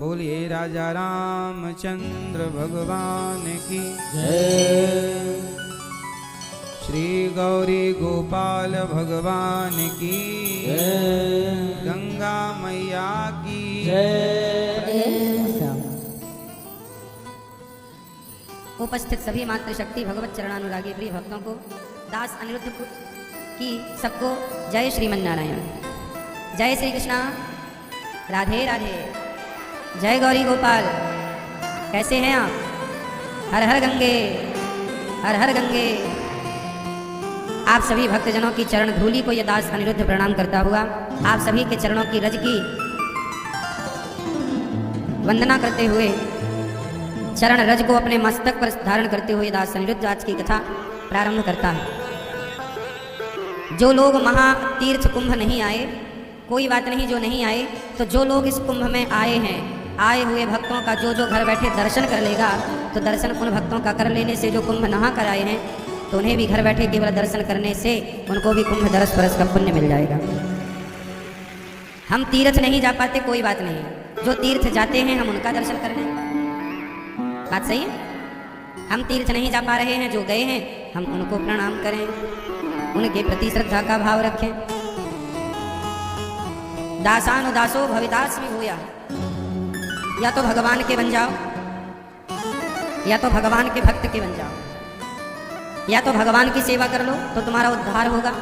बोलिए राजा रामचंद्र भगवान की जय। श्री गौरी गोपाल भगवान की जय। गंगा मैया की जय। उपस्थित सभी मातृशक्ति भगवत चरणानुरागी प्रिय भक्तों को दास अनिरुद्ध की सबको जय श्रीमन्नारायण। जय श्री कृष्णा। राधे राधे। जय गौरी गोपाल। कैसे हैं आप? हर हर गंगे, हर हर गंगे। आप सभी भक्तजनों की चरण धूलि को यह दास अनिरुद्ध प्रणाम करता हुआ आप सभी के चरणों की रज की वंदना करते हुए चरण रज को अपने मस्तक पर धारण करते हुए दास अनिरुद्ध आज की कथा प्रारंभ करता है। जो लोग महातीर्थ कुंभ नहीं आए, कोई बात नहीं, जो नहीं आए, तो जो लोग इस कुंभ में आए हैं, आए हुए भक्तों का जो घर बैठे दर्शन कर लेगा, तो दर्शन उन भक्तों का कर लेने से जो कुंभ नहा कर आए हैं, तो उन्हें भी घर बैठे केवल दर्शन करने से उनको भी कुंभ दरस परस का पुण्य मिल जाएगा। हम तीर्थ नहीं जा पाते, कोई बात नहीं, जो तीर्थ जाते हैं हम उनका दर्शन कर लें। बात सही है? हम तीर्थ नहीं जा पा रहे हैं, जो गए हैं हम उनको प्रणाम करें, उनके प्रति श्रद्धा का भाव रखें। दासानुदासो भविदास्मि भूया। या तो भगवान के बन जाओ, या तो भगवान के भक्त के बन जाओ, या तो भगवान की सेवा कर लो तो तुम्हारा उद्धार होगा,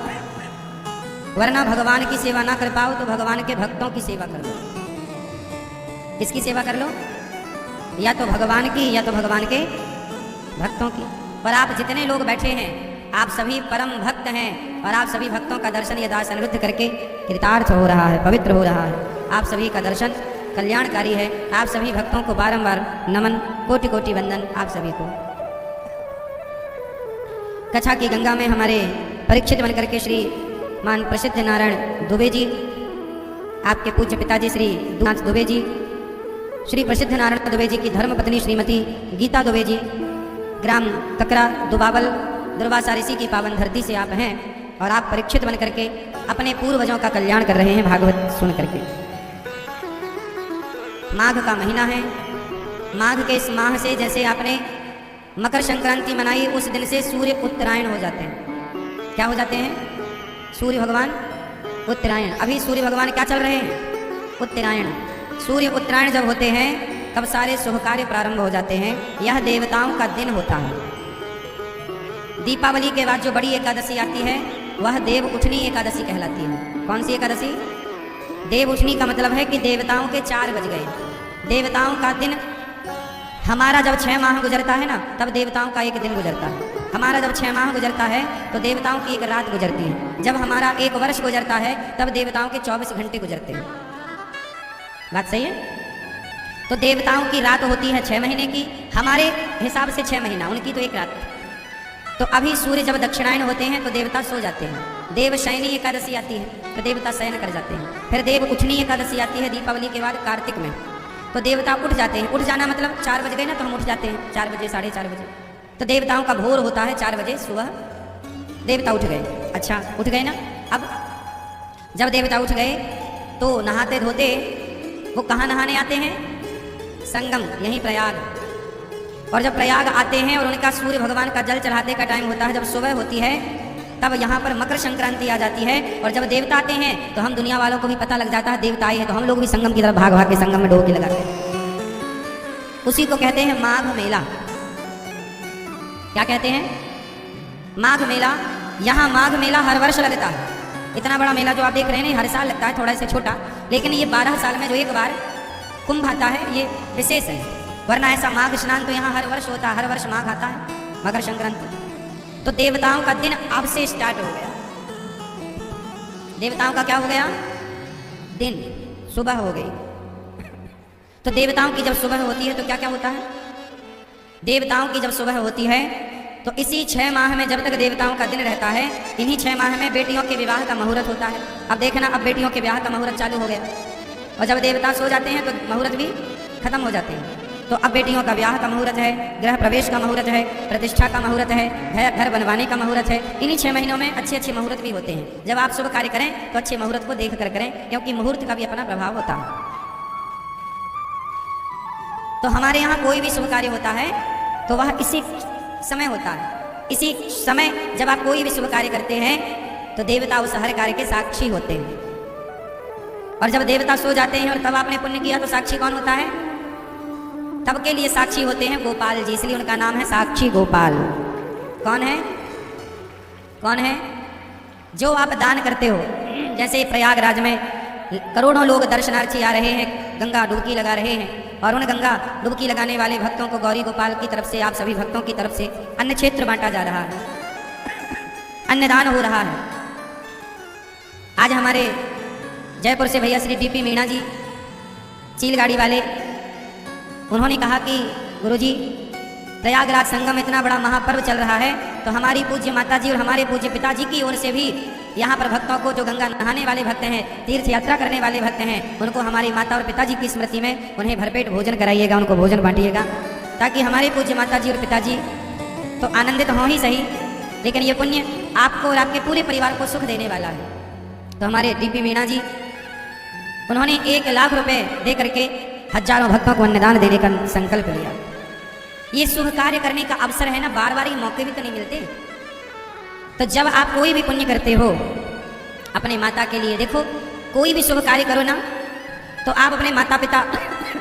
वरना भगवान की सेवा ना कर पाओ तो भगवान के भक्तों की सेवा कर लो। किसकी सेवा कर लो? या तो भगवान की, या तो भगवान के भक्तों की। और आप जितने लोग बैठे हैं आप सभी परम भक्त हैं, और आप सभी भक्तों का दर्शन ये दास अनिरुद्ध करके कृतार्थ हो रहा है, पवित्र हो रहा है। आप सभी का दर्शन कल्याणकारी है। आप सभी भक्तों को बारंबार नमन, कोटि कोटि वंदन आप सभी को। कथा की गंगा में हमारे परीक्षित बनकर के श्री मान प्रसिद्ध नारायण दुबे जी, आपके पूज्य पिताजी श्री दुनाथ दुबे जी, श्री प्रसिद्ध नारायण दुबे जी की धर्मपत्नी श्रीमती गीता दुबे जी, ग्राम ककरा दुबावल दुर्वासा ऋषि की पावन धरती से आप हैं, और आप परीक्षित बन करके अपने पूर्वजों का कल्याण कर रहे हैं भागवत सुन करके। माघ का महीना है। माघ के इस माह से जैसे आपने मकर संक्रांति मनाई, उस दिन से सूर्य उत्तरायण हो जाते हैं। क्या हो जाते हैं? सूर्य भगवान उत्तरायण। अभी सूर्य भगवान क्या चल रहे हैं? उत्तरायण। सूर्य उत्तरायण जब होते हैं तब सारे शुभ कार्य प्रारंभ हो जाते हैं। यह देवताओं का दिन होता है। दीपावली के बाद जो बड़ी एकादशी आती है वह देव उठनी एकादशी कहलाती है। कौन सी एकादशी? देव उठनी का मतलब है कि देवताओं के 4 बज गए। देवताओं का दिन, हमारा जब 6 माह गुजरता है ना, तब देवताओं का एक दिन गुजरता है। हमारा जब 6 माह गुजरता है तो देवताओं की एक रात गुजरती है। जब हमारा 1 वर्ष गुजरता है तब देवताओं के 24 घंटे गुजरते हैं। बात सही है? तो देवताओं की रात होती है 6 महीने की, हमारे हिसाब से 6 महीना, उनकी तो 1 रात। तो अभी सूर्य जब दक्षिणायन होते हैं तो देवता सो जाते हैं। देव शयनी एकादशी आती है तो देवता शयन कर जाते हैं। फिर देव उठनी एकादशी आती है दीपावली के बाद कार्तिक में, तो देवता उठ जाते हैं। उठ जाना मतलब 4 बज गए ना, तो हम उठ जाते हैं 4 बजे, 4:30 बजे। तो देवताओं का भोर होता है 4 बजे सुबह, देवता उठ गए। अच्छा, उठ गए ना। अब जब देवता उठ गए तो नहाते धोते वो कहाँ नहाने आते हैं? संगम, यहीं प्रयाग। और जब प्रयाग आते हैं और उनका सूर्य भगवान का जल चढ़ाते का टाइम होता है, जब सुबह होती है, तब यहाँ पर मकर संक्रांति आ जाती है। और जब देवता आते हैं तो हम दुनिया वालों को भी पता लग जाता है देवता आए हैं, तो हम लोग भी संगम की तरफ भाग भाग के संगम में डुबकी लगाते हैं। उसी को कहते हैं माघ मेला। क्या कहते हैं? माघ मेला। यहाँ माघ मेला हर वर्ष लगता है। इतना बड़ा मेला जो आप देख रहे हैं हर साल लगता है, थोड़ा से छोटा, लेकिन ये 12 साल में जो एक बार कुंभ आता है ये विशेष है। वरना ऐसा माघ स्नान तो यहाँ हर वर्ष होता है, हर वर्ष माघ आता है, मकर संक्रांति। तो देवताओं का दिन अब से स्टार्ट हो गया। देवताओं का क्या हो गया? दिन, सुबह हो गई। तो देवताओं की जब सुबह होती है तो क्या क्या होता है? देवताओं की जब सुबह होती है तो इसी 6 माह में जब तक देवताओं का दिन रहता है, इन्हीं 6 माह में बेटियों के विवाह का मुहूर्त होता है। अब देखना, अब बेटियों के विवाह का मुहूर्त चालू हो गया, और जब देवता सो जाते हैं तो मुहूर्त भी खत्म हो जाते हैं। तो अब बेटियों का ब्याह का मुहूर्त है, गृह प्रवेश का मुहूर्त है, प्रतिष्ठा का मुहूर्त है, घर बनवाने का मुहूर्त है। इन्हीं 6 महीनों में अच्छे अच्छे मुहूर्त भी होते हैं। जब आप शुभ कार्य करें तो अच्छे मुहूर्त को देख कर करें, क्योंकि मुहूर्त का भी अपना प्रभाव होता है। तो हमारे यहाँ कोई भी शुभ कार्य होता है तो वह इसी समय होता है। इसी समय जब आप कोई भी शुभ कार्य करते हैं तो देवता उस हर कार्य के साक्षी होते हैं। और जब देवता सो जाते हैं और तब आपने पुण्य किया तो साक्षी कौन होता है? तब के लिए साक्षी होते हैं गोपाल जी, इसलिए उनका नाम है साक्षी गोपाल। कौन है? कौन है? जो आप दान करते हो, जैसे प्रयागराज में करोड़ों लोग दर्शनार्थी आ रहे हैं, गंगा डुबकी लगा रहे हैं, और उन गंगा डुबकी लगाने वाले भक्तों को गौरी गोपाल की तरफ से, आप सभी भक्तों की तरफ से अन्न क्षेत्र बांटा जा रहा है, अन्नदान हो रहा है। आज हमारे जयपुर से भैया श्री डीपी मीणा जी, चील गाड़ी वाले, उन्होंने कहा कि गुरुजी प्रयागराज संगम इतना बड़ा महापर्व चल रहा है तो हमारी पूज्य माता जी और हमारे पूज्य पिताजी की ओर से भी यहाँ पर भक्तों को, जो गंगा नहाने वाले भक्त हैं, तीर्थ यात्रा करने वाले भक्त हैं, उनको हमारी माता और पिताजी की स्मृति में उन्हें भरपेट भोजन कराइएगा, उनको भोजन बांटिएगा, ताकि हमारे पूज्य माता जी और पिताजी तो आनंदित हों ही सही, लेकिन ये पुण्य आपको और आपके पूरे परिवार को सुख देने वाला है। तो हमारे डीपी मीणा जी, उन्होंने 1 लाख रुपए दे करके हजारों भक्तों को अन्नदान देने का संकल्प लिया। ये शुभ कार्य करने का अवसर है ना, बार बार ये मौके भी तो नहीं मिलते। तो जब आप कोई भी पुण्य करते हो अपने माता के लिए, देखो कोई भी शुभ कार्य करो ना, तो आप अपने माता पिता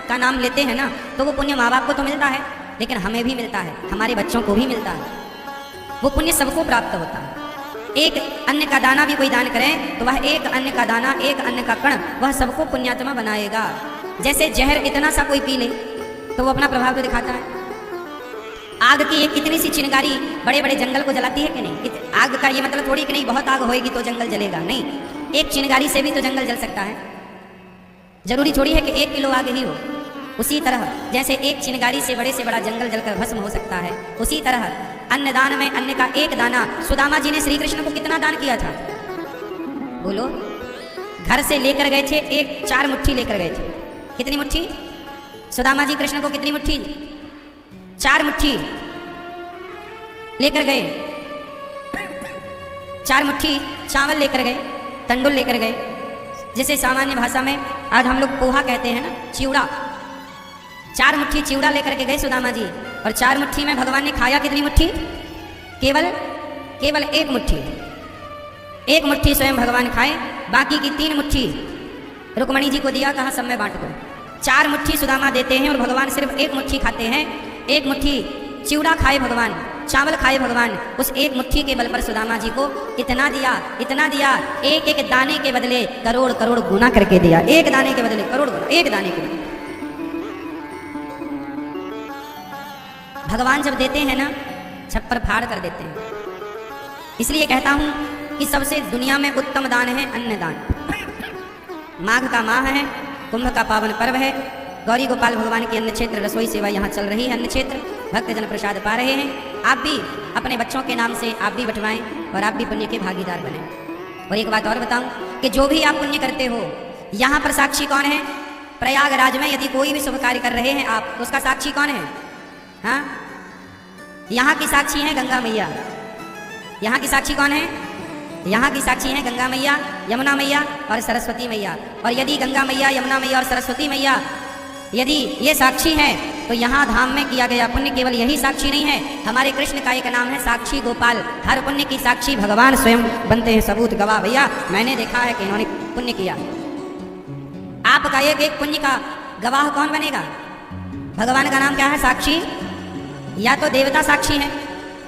का नाम लेते हैं ना, तो वो पुण्य माँ बाप को तो मिलता है, लेकिन हमें भी मिलता है, हमारे बच्चों को भी मिलता है। वो पुण्य सबको प्राप्त होता है। एक अन्न का दाना भी कोई दान करे तो वह एक अन्न का दाना, एक अन्न का कण, वह सबको पुण्यात्मा बनाएगा। जैसे जहर इतना सा कोई पी ले तो वो अपना प्रभाव तो दिखाता है। आग की एक इतनी सी चिंगारी बड़े बड़े जंगल को जलाती है कि नहीं? आग का ये मतलब थोड़ी कि नहीं बहुत आग होएगी तो जंगल जलेगा, नहीं, एक चिंगारी से भी तो जंगल जल सकता है। जरूरी थोड़ी है कि 1 किलो आग ही हो। उसी तरह जैसे एक चिंगारी से बड़ा जंगल जलकर भस्म हो सकता है, उसी तरह अन्नदान में अन्न का एक दाना, सुदामा जी ने श्री कृष्ण को कितना दान किया था? बोलो। घर से लेकर गए थे 4 मुट्ठी लेकर गए थे। कितनी मुट्ठी? सुदामा जी कृष्ण को कितनी मुट्ठी? 4 मुट्ठी लेकर गए। 4 मुट्ठी चावल लेकर गए, तंडुल लेकर गए, जिसे सामान्य भाषा में आज हम लोग पोहा कहते हैं ना, चिवड़ा। 4 मुट्ठी चिवड़ा लेकर के गए सुदामा जी, और 4 मुट्ठी में भगवान ने खाया कितनी मुट्ठी? केवल 1 मुट्ठी। 1 मुट्ठी स्वयं भगवान खाए, बाकी की 3 मुट्ठी रुक्मणी जी को दिया, कहा सब में बांट दो। 4 मुट्ठी सुदामा देते हैं और भगवान सिर्फ 1 मुट्ठी खाते हैं। 1 मुट्ठी चिवड़ा खाए भगवान, चावल खाए भगवान, उस 1 मुट्ठी के बल पर सुदामा जी को इतना दिया, एक दाने के बदले करोड़ गुना करके दिया। 1 दाने के बदले करोड़ गुना, 1 दाने के बदले। भगवान जब देते हैं ना, छप्पर फाड़ कर देते हैं। इसलिए कहता हूं कि सबसे दुनिया में उत्तम दान है अन्नदान। माघ का माह है, कुंभ का पावन पर्व है, गौरी गोपाल भगवान की अन्न क्षेत्र रसोई सेवा यहाँ चल रही है। अन्न क्षेत्र भक्तजन प्रसाद पा रहे हैं। आप भी अपने बच्चों के नाम से आप भी बंटवाएं और आप भी पुण्य के भागीदार बने। और एक बात और बताऊं कि जो भी आप पुण्य करते हो, यहाँ पर साक्षी कौन है? प्रयागराज में यदि कोई भी शुभ कार्य कर रहे हैं आप, तो उसका साक्षी कौन है? हाँ, यहाँ की साक्षी है गंगा मैया। यहाँ की साक्षी कौन है? यहाँ की साक्षी हैं गंगा मैया, यमुना मैया और सरस्वती मैया। और यदि गंगा मैया, यमुना मैया और सरस्वती मैया यदि ये साक्षी हैं, तो यहाँ धाम में किया गया पुण्य केवल यही साक्षी नहीं है। हमारे कृष्ण का एक नाम है साक्षी गोपाल। हर पुण्य की साक्षी भगवान स्वयं बनते हैं, सबूत गवाह। भैया मैंने देखा है कि इन्होंने पुण्य किया। आपका एक पुण्य का गवाह कौन बनेगा? भगवान का नाम क्या है? साक्षी। या तो देवता साक्षी है।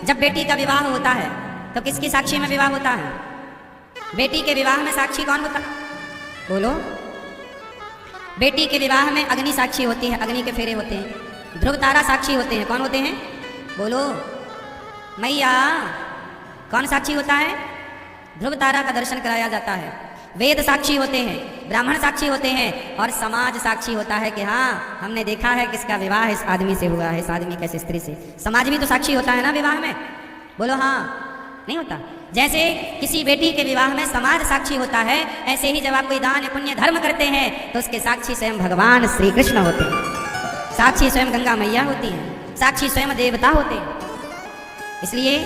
जब बेटी का विवाह होता है तो किसकी साक्षी में विवाह होता है? बेटी के विवाह में साक्षी कौन होता है? बोलो। बेटी के विवाह में अग्नि साक्षी होती है, अग्नि के फेरे होते हैं। ध्रुव तारा साक्षी होते हैं। कौन होते हैं? बोलो। मैया। कौन साक्षी होता है? ध्रुव तारा का दर्शन कराया जाता है। वेद साक्षी होते हैं, ब्राह्मण साक्षी होते हैं, और समाज साक्षी होता है कि हाँ हमने देखा है किसका विवाह इस आदमी से हुआ है, इस आदमी कैसे स्त्री से। समाज भी तो साक्षी होता है ना विवाह में। बोलो हाँ। नहीं होता? जैसे किसी बेटी के विवाह में समाज साक्षी होता है, ऐसे ही जब आप कोई दान पुण्य धर्म करते हैं तो उसके साक्षी स्वयं भगवान श्री कृष्ण होते हैं, साक्षी स्वयं गंगा मैया होती हैं, साक्षी स्वयं देवता होते हैं। इसलिए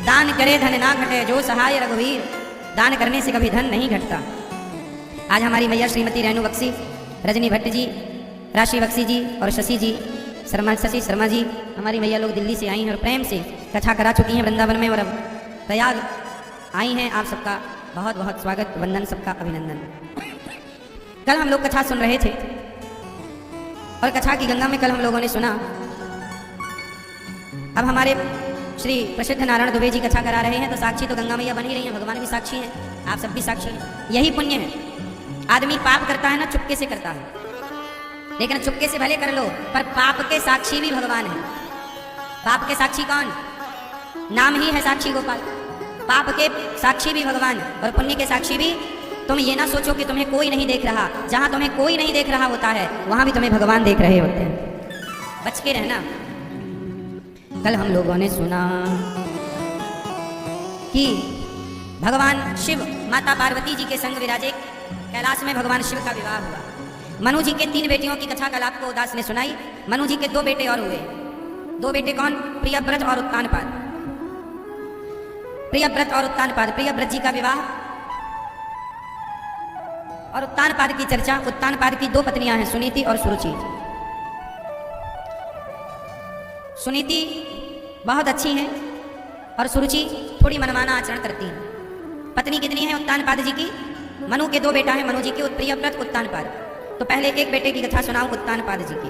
दान करे धन ना घटे, जो सहाय रघुवीर। दान करने से कभी धन नहीं घटता। आज हमारी मैया श्रीमती रेणु बख्शी, रजनी भट्ट जी, राशि बख्शी जी और शशि जी शशि शर्मा जी, हमारी मैया लोग दिल्ली से आई हैं और प्रेम से कथा करा चुकी हैं वृंदावन में और अब तैयार आई हैं। आप सबका बहुत बहुत स्वागत, वंदन, सबका अभिनंदन। कल हम लोग कथा सुन रहे थे और कथा की गंगा में कल हम लोगों ने सुना। अब हमारे श्री प्रसिद्ध नारायण दुबे जी कथा करा रहे हैं तो साक्षी तो गंगा मैया बन ही रही हैं, भगवान भी साक्षी हैं, आप सब भी साक्षी हैं। यही पुण्य है। आदमी पाप करता है ना चुपके से करता है, लेकिन चुपके से भले कर लो पर पाप के साक्षी भी भगवान है। पाप के साक्षी कौन? नाम ही है साक्षी गोपाल। पाप के साक्षी भी भगवान और पुण्य के साक्षी भी। तुम ये ना सोचो कि तुम्हें कोई नहीं देख रहा, जहां तुम्हें कोई नहीं देख रहा होता है वहां भी तुम्हें भगवान देख रहे होते हैं। बच के रहना। कल हम लोगों ने सुना कि भगवान शिव माता पार्वती जी के संग विराजे कैलाश में भगवान शिव का विवाह हुआ। मनु जी के 3 बेटियों की कथा कल आपको उदास ने सुनाई। मनु जी के 2 बेटे और हुए। 2 बेटे कौन? प्रियव्रत और उत्तानपाद। प्रियव्रत और उत्तानपाद। प्रियव्रत जी का विवाह और उत्तानपाद की चर्चा। उत्तानपाद की 2 पत्नियां हैं, सुनीति और सुरुचि। सुनीति बहुत अच्छी हैं और सुरुचि थोड़ी मनमाना आचरण करती हैं। पत्नी कितनी है उत्तानपाद जी की? मनु के 2 बेटा हैं, मनु जी के प्रियव्रत उत्तानपाद। तो पहले एक बेटे की कथा सुनाऊं उत्तानपाद जी की।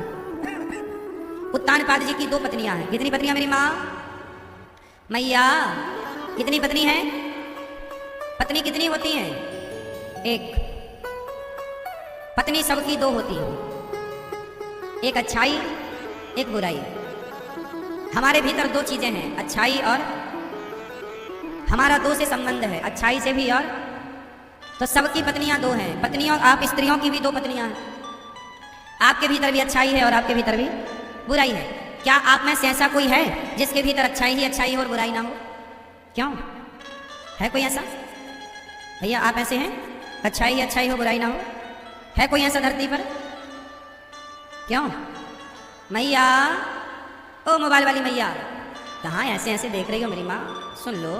उत्तानपाद जी की 2 पत्नियां हैं। कितनी पत्नियां मेरी माँ? मैया कितनी पत्नी है? पत्नी कितनी होती है? 1। पत्नी सबकी 2 होती है, एक अच्छाई एक बुराई। हमारे भीतर 2 चीजें हैं, अच्छाई और हमारा 2 से संबंध है, अच्छाई से भी। और तो सबकी पत्नियां 2 हैं। पत्नियों, आप स्त्रियों की भी 2 पत्नियां हैं। आपके भीतर भी अच्छाई है और आपके भीतर भी बुराई है। क्या आप में से ऐसा कोई है जिसके भीतर अच्छाई ही अच्छाई हो और बुराई ना हो? क्यों? है कोई ऐसा? भैया आप ऐसे हैं, अच्छाई ही अच्छाई हो बुराई ना हो? है कोई ऐसा धरती पर? क्यों? मैया, ओ मोबाइल वाली मैया, कहाँ ऐसे ऐसे देख रही हो मेरी माँ? सुन लो।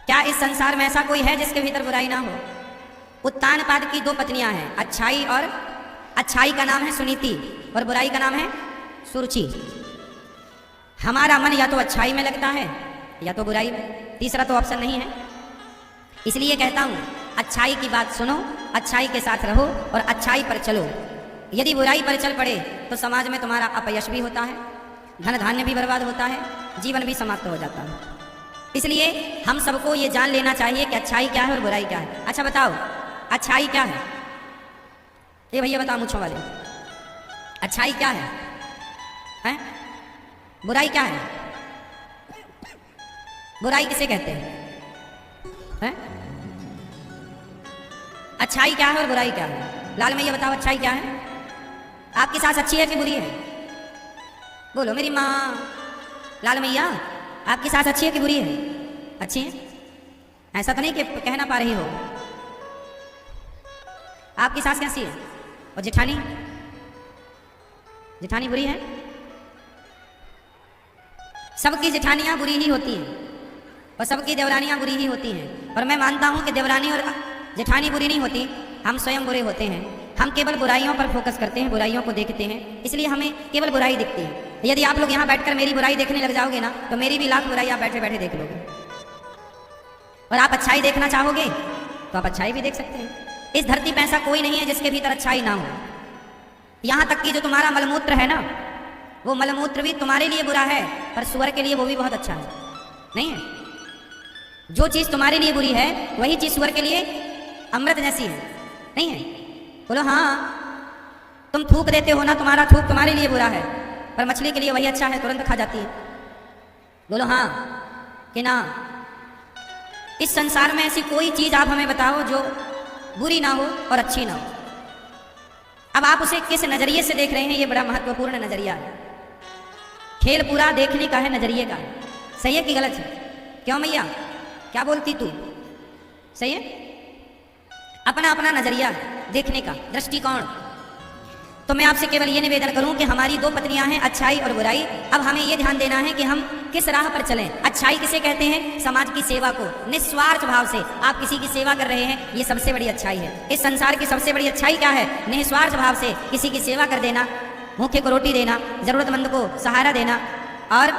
क्या इस संसार में ऐसा कोई है जिसके भीतर बुराई ना हो? उत्तानपाद की 2 पत्नियां हैं, अच्छाई और अच्छाई का नाम है सुनीति और बुराई का नाम है सुरुचि। हमारा मन या तो अच्छाई में लगता है या तो बुराई में, तीसरा तो ऑप्शन नहीं है। इसलिए कहता हूं अच्छाई की बात सुनो, अच्छाई के साथ रहो और अच्छाई पर चलो। यदि बुराई पर चल पड़े तो समाज में तुम्हारा अपयश भी होता है, धन धान्य भी बर्बाद होता है, जीवन भी समाप्त हो जाता है। इसलिए हम सबको ये जान लेना चाहिए कि अच्छाई क्या है और बुराई क्या है। अच्छा बताओ, अच्छाई क्या है? ये भैया बताओ मुझों वाले, अच्छाई क्या है? हैं? बुराई क्या है? बुराई किसे कहते हैं? अच्छाई क्या है और बुराई क्या है? लाल मैया बताओ, अच्छाई क्या है? आपकी सास अच्छी है कि बुरी है? बोलो मेरी माँ। लाल मैया, आपकी सास अच्छी है कि बुरी है? अच्छी है। ऐसा तो नहीं कि कह ना पा रही हो। आपकी सास कैसी है? और जेठानी? जेठानी बुरी है? सबकी जेठानियां बुरी ही होती हैं और सबकी देवरानियां बुरी ही होती हैं। और मैं मानता हूं कि देवरानी और जेठानी बुरी नहीं होती, हम स्वयं बुरे होते हैं। हम केवल बुराइयों पर फोकस करते हैं, बुराइयों को देखते हैं, इसलिए हमें केवल बुराई दिखती है। यदि आप लोग यहाँ बैठकर मेरी बुराई देखने लग जाओगे ना तो मेरी भी लाख बुराई आप बैठे बैठे देख लोगे। और आप अच्छाई देखना चाहोगे तो आप अच्छाई भी देख सकते हैं। इस धरती पे ऐसा कोई नहीं है जिसके भीतर अच्छाई ना हो। यहाँ तक कि जो तुम्हारा मलमूत्र है ना, वो मलमूत्र भी तुम्हारे लिए बुरा है पर सुअर के लिए वो भी बहुत अच्छा है, नहीं है? जो चीज तुम्हारे लिए बुरी है वही चीज सुअर के लिए अमृत जैसी है, नहीं है? बोलो हाँ। तुम थूक देते हो ना, तुम्हारा थूक तुम्हारे लिए बुरा है पर मछली के लिए वही अच्छा है, तुरंत खा जाती है। बोलो हाँ कि ना? इस संसार में ऐसी कोई चीज आप हमें बताओ जो बुरी ना हो और अच्छी ना हो। अब आप उसे किस नजरिए से देख रहे हैं, ये बड़ा महत्वपूर्ण नजरिया है। खेल पूरा देखने का है, नजरिए का है। सही है कि गलत है? क्यों मैया, क्या बोलती तू? सही है? अपना अपना नजरिया देखने का, दृष्टिकोण। तो मैं आपसे केवल ये निवेदन करूं कि हमारी दो पत्नियां हैं, अच्छाई और बुराई। अब हमें ये ध्यान देना है कि हम किस राह पर चलें। अच्छाई किसे कहते हैं? समाज की सेवा को निस्वार्थ भाव से आप किसी की सेवा कर रहे हैं, ये सबसे बड़ी अच्छाई है। इस संसार की सबसे बड़ी अच्छाई क्या है? निस्वार्थ भाव से किसी की सेवा कर देना, भूखे को रोटी देना, जरूरतमंद को सहारा देना। और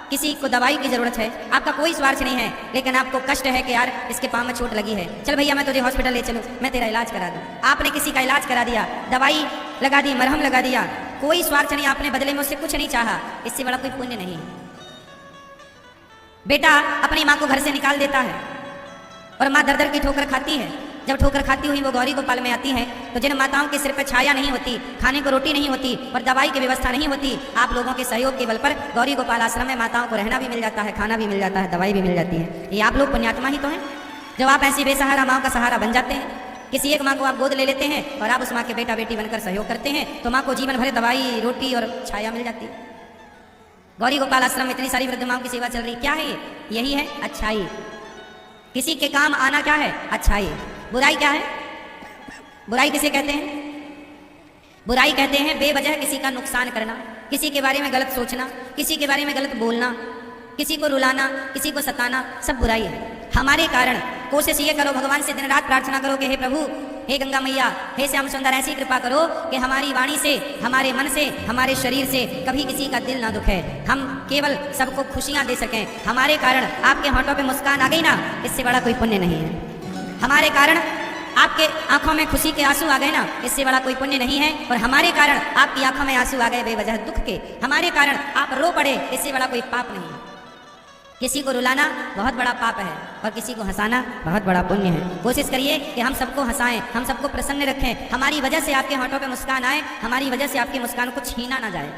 किसी को दवाई की जरूरत है, आपका कोई स्वार्थ नहीं है, लेकिन आपको कष्ट है कि यार इसके पाँव में चोट लगी है, चल भैया मैं तुझे हॉस्पिटल ले चलूँ, मैं तेरा इलाज करा दूँ। आपने किसी का इलाज करा दिया, दवाई लगा दी, मरहम लगा दिया, कोई स्वार्थ नहीं, आपने बदले में उससे कुछ नहीं चाहा। इससे बड़ा कोई पुण्य नहीं है। बेटा अपनी माँ को घर से निकाल देता है और माँ दर दर की ठोकर खाती है। जब ठोकर खाती हुई वो गौरी गोपाल में आती हैं, तो जिन माताओं के सिर पर छाया नहीं होती, खाने को रोटी नहीं होती और दवाई की व्यवस्था नहीं होती, आप लोगों के सहयोग के बल पर गौरी गोपाल आश्रम में माताओं को रहना भी मिल जाता है, खाना भी मिल जाता है, दवाई भी मिल जाती है। ये आप लोग पुण्यात्मा ही तो हैं, जब आप ऐसी बेसहारा माँ का सहारा बन जाते हैं। किसी एक माँ को आप गोद ले लेते हैं और आप उस माँ के बेटा बेटी बनकर सहयोग करते हैं, तो माँ को जीवन भर दवाई, रोटी और छाया मिल जाती है। गौरी गोपाल आश्रम में इतनी सारी वृद्ध माँओं की सेवा चल रही, क्या है ये? यही है अच्छाई। किसी के काम आना क्या है? अच्छाई। बुराई क्या है? बुराई किसे कहते हैं? बुराई कहते हैं बेवजह किसी का नुकसान करना, किसी के बारे में गलत सोचना, किसी के बारे में गलत बोलना, किसी को रुलाना, किसी को सताना, सब बुराई है। हमारे कारण कोशिश ये करो, भगवान से दिन रात प्रार्थना करो कि हे प्रभु, हे गंगा मैया, हे श्याम सुंदर, ऐसी कृपा करो कि हमारी वाणी से, हमारे मन से, हमारे शरीर से कभी किसी का दिल ना दुखे, हम केवल सबको खुशियां दे सकें। हमारे कारण आपके होंठों पे मुस्कान आ गई ना, इससे बड़ा कोई पुण्य नहीं है। हमारे कारण आपके आंखों में खुशी के आंसू आ गए ना, इससे बड़ा कोई पुण्य नहीं है। और हमारे कारण आपकी आंखों में आंसू आ गए बेवजह दुख के, हमारे कारण आप रो पड़े, इससे बड़ा कोई पाप नहीं है। किसी को रुलाना बहुत बड़ा पाप है और किसी को हंसाना बहुत बड़ा पुण्य है। कोशिश करिए कि हम सबको हंसाएं, हम सबको प्रसन्न रखें, हमारी वजह से आपके होंठों पे मुस्कान आए, हमारी वजह से आपकी मुस्कान को छीना ना जाए,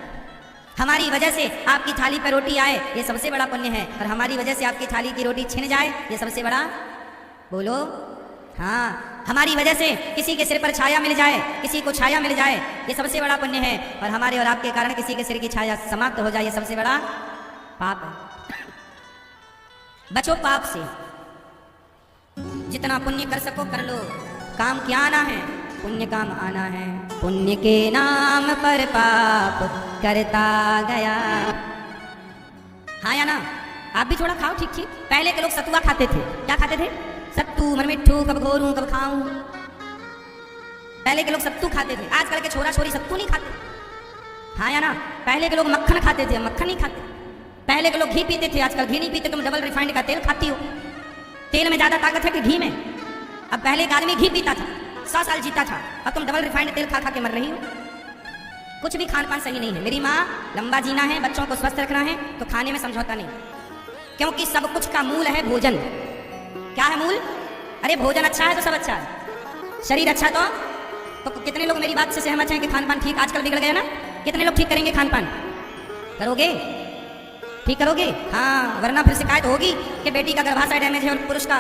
हमारी वजह से आपकी थाली पर रोटी आए, ये सबसे बड़ा पुण्य है। और हमारी वजह से आपकी थाली की रोटी छिन जाए, ये सबसे बड़ा, बोलो हाँ, हमारी वजह से किसी के सिर पर छाया मिल जाए, किसी को छाया मिल जाए, ये सबसे बड़ा पुण्य है। और हमारे और आपके कारण किसी के सिर की छाया समाप्त हो जाए, ये सबसे बड़ा पाप है। बचो पाप से, जितना पुण्य कर सको कर लो, काम क्या आना है? पुण्य काम आना है। पुण्य के नाम पर पाप करता गया। हाँ या ना? आप भी थोड़ा खाओ ठीक ठीक। पहले के लोग सतुआ खाते थे, क्या खाते थे? सत्तू, मरमिट्ठू, कब घोरूं कब खाऊं। पहले के लोग सत्तू खाते थे, आजकल के छोरा छोरी सत्तू नहीं खाते। हाँ या ना? पहले के लोग मक्खन खाते थे, मक्खन नहीं खाते। पहले के लोग घी पीते थे, आजकल घी नहीं पीते। तुम डबल रिफाइंड का तेल खाती हो, तेल में ज्यादा ताकत है कि घी में? अब पहले एक आदमी घी पीता था, 100 साल जीता था, अब तुम डबल रिफाइंड तेल खा खा के मर रही हो। कुछ भी खान पान सही नहीं है। मेरी माँ, लंबा जीना है, बच्चों को स्वस्थ रखना है, तो खाने में समझौता नहीं, क्योंकि सब कुछ का मूल है भोजन। क्या है मूल? अरे भोजन अच्छा है तो सब अच्छा है, शरीर अच्छा तो कितने लोग मेरी बात से सहमत हैं कि खान पान ठीक आजकल बिगड़ गया ना? कितने लोग ठीक करेंगे? खान पान करोगे? ठीक करोगे? हाँ, वरना फिर शिकायत होगी कि बेटी का गर्भाशय डैमेज है और पुरुष का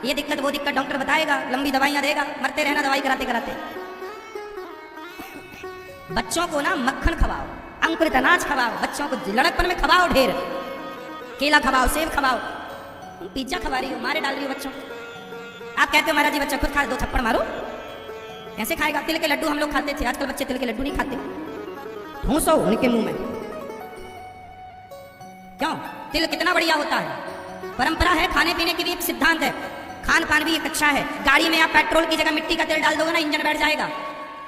ये दिक्कत वो दिक्कत, डॉक्टर बताएगा, लंबी दवाइयां देगा, मरते रहना दवाई कराते कराते। बच्चों को ना मक्खन खवाओ, अंकुरित अनाज खवाओ, बच्चों को लड़कपन में खवाओ, ढेर केला खवाओ, सेब खवाओ। पिज्जा खवा रही हो, मारे डाल रही हो बच्चों को। आप कहते हो महाराज जी बच्चा खुद खा, 2 थप्पड़ मारो, कैसे खाएगा? तिल के लड्डू हम लोग खाते थे, आजकल बच्चे तिल के लड्डू नहीं खाते, ठूसो उनके मुंह में। क्यों? तिल कितना बढ़िया होता है, परंपरा है, खाने पीने की भी एक सिद्धांत है, खान पान भी एक अच्छा है। गाड़ी में आप पेट्रोल की जगह मिट्टी का तेल डाल दोगे ना, इंजन बैठ जाएगा,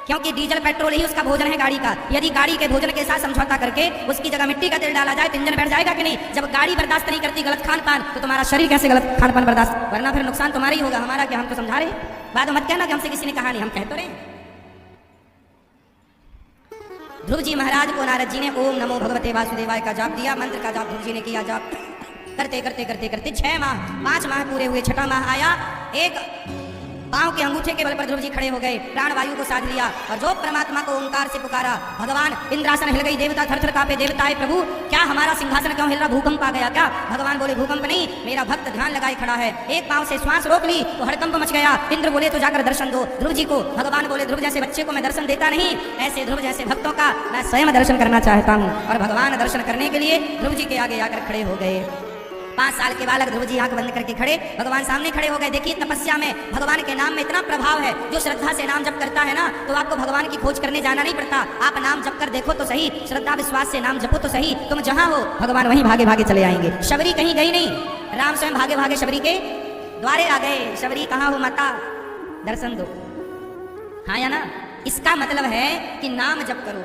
क्योंकि डीजल पेट्रोल ही उसका भोजन है गाड़ी का। यदि गाड़ी के भोजन के साथ समझौता करके उसकी जगह मिट्टी का तेल डाला जाए तो इंजन बैठ जाएगा कि नहीं? जब गाड़ी बर्दाश्त नहीं करती गलत खान पान, तो तुम्हारा शरीर कैसे गलत खान पान बर्दाश्त? वरना फिर नुकसान तुम्हारा ही होगा, हमारा क्या? हम तो समझा रहे हैं। बाद में मत कहना कि हमसे किसी ने कहा नहीं, हम कह तो रहे हैं। ध्रुव जी महाराज को नारद जी ने ओम नमो भगवते वासुदेवाय का जाप दिया, मंत्र का जाप ध्रुव जी ने किया। जाप करते करते करते करते 6 माह 5 माह पूरे हुए, 6वां माह आया। एक पांव के अंगूठे के बल पर ध्रुव जी खड़े हो गए, प्राण वायु को साध लिया और जो परमात्मा को ओंकार से पुकारा, भगवान इंद्रासन हिल गई, देवता थर-थर कांपे। देवताएं प्रभु क्या हमारा सिंहासन क्यों हिल रहा? भूकंप आ गया क्या? भगवान बोले भूकंप नहीं, मेरा भक्त ध्यान लगाए खड़ा है। एक पांव से श्वास रोक ली तो हड़कंप मच गया। इंद्र बोले तो जाकर दर्शन दो ध्रुव जी को। भगवान बोले ध्रुव जैसे बच्चे को मैं दर्शन देता नहीं, ऐसे ध्रुव जैसे भक्तों का मैं स्वयं दर्शन करना चाहता हूँ। और भगवान दर्शन करने के लिए ध्रुव जी के आगे आकर खड़े हो गए। 5 साल के बालक ध्रुव जी आंख बंद करके खड़े, भगवान सामने खड़े हो गए। देखिए तपस्या में भगवान के नाम में इतना प्रभाव है। जो श्रद्धा से नाम जप करता है ना, तो आपको भगवान की खोज करने जाना नहीं पड़ता। आप नाम जप कर देखो तो सही, श्रद्धा विश्वास से नाम जपो तो सही, तुम जहां हो भगवान वहीं भागे भागे चले आएंगे। शबरी कहीं गई नहीं, राम स्वयं भागे भागे शबरी के द्वारे आ गए। शबरी कहाँ हो माता, दर्शन दो। हाँ या ना? इसका मतलब है कि नाम जप करो।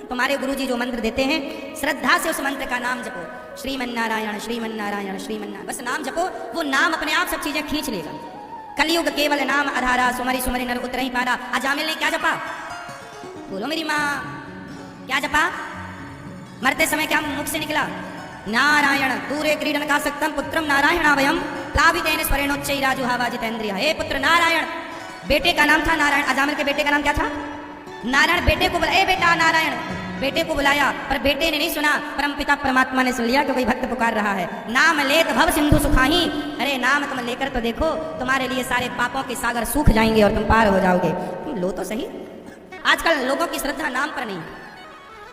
तुम्हारे गुरुजी जो मंत्र देते हैं, श्रद्धा से उस मंत्र का नाम जपो। श्रीमन्नारायण श्रीमन्नारायण श्रीमन्नारायण, बस नाम जपो। वो नाम अपने आप सब चीजें खींच लेगा। कलयुग केवल नाम आधारा, सुमरी सुमरी नर उतर ही पारा। अजामिल ने क्या जपा? बोलो मेरी माँ, क्या जपा? मरते समय क्या मुख से निकला? नारायण दूरे क्रीडन का सक्तम पुत्रम नारायणावयम प्लावितेन स्वरेणोच्चैराजुहावाजितेन्द्रिय। हे पुत्र नारायण, बेटे का नाम था नारायण। अजामिल के बेटे का नाम क्या था? नारायण। बेटे को बुलाया, बेटा नारायण, बेटे को बुलाया, पर बेटे ने नहीं सुना। परमपिता परमात्मा ने सुन लिया कि कोई भक्त पुकार रहा है। नाम लेत भव सिंधु सुखाही, अरे नाम तुम लेकर तो देखो, तुम्हारे लिए सारे पापों के सागर सूख जाएंगे और तुम पार हो जाओगे। तुम लो तो सही। आजकल लोगों की श्रद्धा नाम पर नहीं।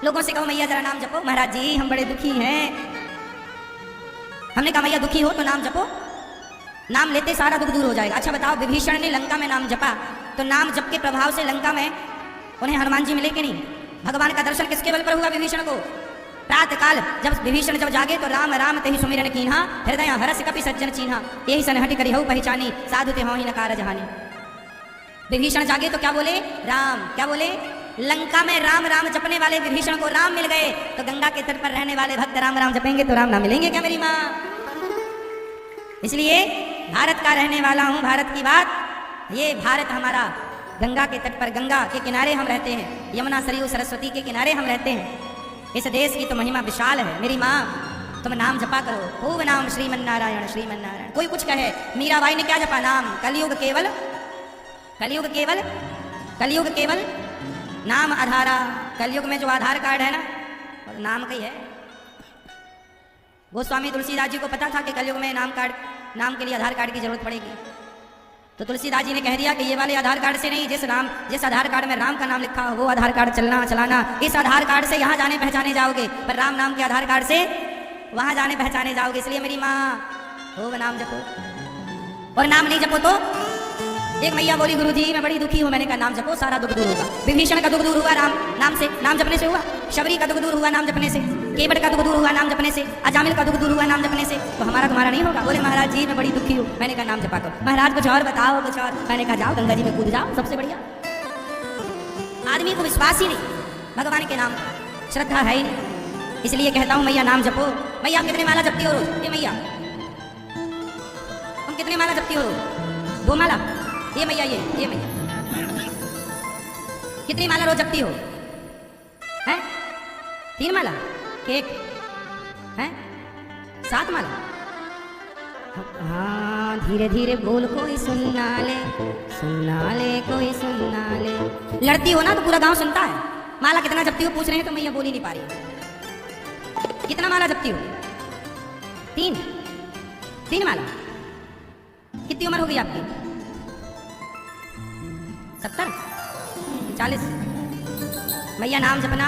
लोगों से कहो मैया जरा नाम जपो। महाराज जी हम बड़े दुखी हैं। हमने कहा मैया दुखी हो तो नाम जपो, नाम लेते सारा दुख दूर हो जाएगा। अच्छा बताओ, विभीषण ने लंका में नाम जपा, तो नाम जप के प्रभाव से लंका में उन्हें हनुमान जी मिले कि नहीं? भगवान का दर्शन किसके बल पर हुआ विभीषण को? प्रातः काल जब विभीषण जब जागे तो राम राम तेहि सुमिरन कीन्हा, हृदय हरस कपि सज्जन चीन्हा, यही सनहटि करिहउ पहचानी, साधु ते होहि न कारज हानि। विभीषण जागे तो क्या बोले? राम। क्या बोले? लंका में राम राम जपने वाले विभीषण को राम मिल गए, तो गंगा के तट पर रहने वाले भक्त राम राम जपेंगे तो राम नाम मिलेंगे क्या मेरी माँ? इसलिए भारत का रहने वाला हूँ, भारत की बात, ये भारत हमारा गंगा के तट पर, गंगा के किनारे हम रहते हैं, यमुना सरयू सरस्वती के किनारे हम रहते हैं। इस देश की तो महिमा विशाल है मेरी माँ। तुम नाम जपा करो, खूब नाम श्रीमन्नारायण श्रीमन्नारायण। कोई कुछ कहे, मीराबाई ने क्या जपा? नाम। कलयुग केवल, कलयुग केवल, कलयुग केवल नाम आधारा। कलयुग में जो आधार कार्ड है ना, और नाम का ही है। गोस्वामी तुलसीदास जी को पता था कि कलयुग में नाम के लिए आधार कार्ड की जरूरत पड़ेगी, तो तुलसीदास जी ने कह दिया कि ये वाले आधार कार्ड से नहीं, जिस आधार कार्ड में राम का नाम लिखा हो वो आधार कार्ड चलाना। इस आधार कार्ड से यहाँ जाने पहचाने जाओगे, पर राम नाम के आधार कार्ड से वहां जाने पहचाने जाओगे। इसलिए मेरी माँ हो नाम जपो, और नाम नहीं जपो तो एक मैया बोली गुरुजी मैं बड़ी दुखी हूँ। मैंने कहा नाम जपो, सारा दुख दूर होगा। विभीषण का दुख दूर हुआ नाम से, नाम जपने से हुआ। शबरी का दुख दूर हुआ नाम जपने से। केवट का दुख दूर हुआ नाम जपने से। अजामिल का दुख दूर हुआ नाम जपने से। तो हमारा तुम्हारा नहीं होगा? बोले महाराज जी मैं बड़ी दुखी हूँ। मैंने कहा नाम जपा करो। महाराज कुछ और बताओ, कुछ और। मैंने कहा जाओ गंगा जी में कूद जाओ, सबसे बढ़िया। आदमी को विश्वास ही नहीं भगवान के नाम, श्रद्धा है ही नहीं। इसलिए कहता हूँ मैया नाम जपो। मैया कितने माला जपती हो रोज? ये मैया तुम कितने माला जपती हो रोज? 2 माला। ये मैया ये मैया कितनी माला रोज जपती हो? हैं? 3 माला? एक हैं? 7 माला? हाँ धीरे धीरे बोल, कोई सुनना ले कोई सुनना ले। लड़ती हो ना तो पूरा गांव सुनता है। माला कितना जपती हो पूछ रहे हैं तो मैया बोल ही नहीं पा रही। कितना माला जपती हो? 3 माला। कितनी उम्र हो गई आपकी? 70 40? मैया नाम जपना,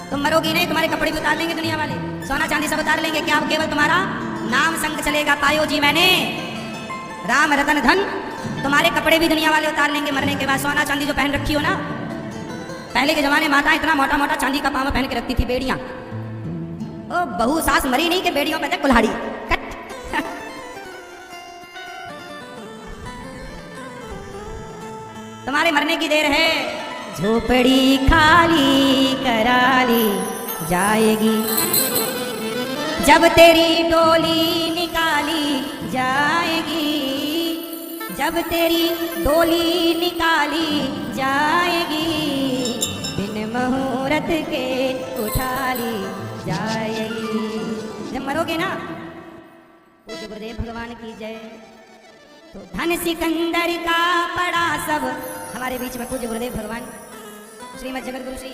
तुम मरोगी नहीं, तुम्हारे कपड़े भी उतार लेंगे दुनिया वाले, सोना चांदी सब उतार लेंगे। क्या केवल तुम्हारा नाम संग चलेगा? पायो जी मैंने राम रतन धन, तुम्हारे कपड़े भी दुनिया वाले उतार लेंगे मरने के बाद। सोना चांदी जो पहन रखी हो ना, पहले के जमाने माता इतना मोटा मोटा चांदी का पावा पहन के रखती थी, बेड़ियां। ओ बहू सास मरी नहीं कि बेड़ियों पे कुल्हाड़ी कट। तुम्हारे मरने की देर है। झोपड़ी खाली कराली जाएगी जब तेरी डोली निकाली जाएगी, जब तेरी डोली निकाली जाएगी, बिन मुहूर्त के उठा ली जाएगी। जब मरोगे ना, पूज्य गुरुदेव भगवान की जय। तो धन सिकंदर का पड़ा सब। हमारे बीच में पूज्य गुरुदेव भगवान श्रीमद जगत गुरु श्री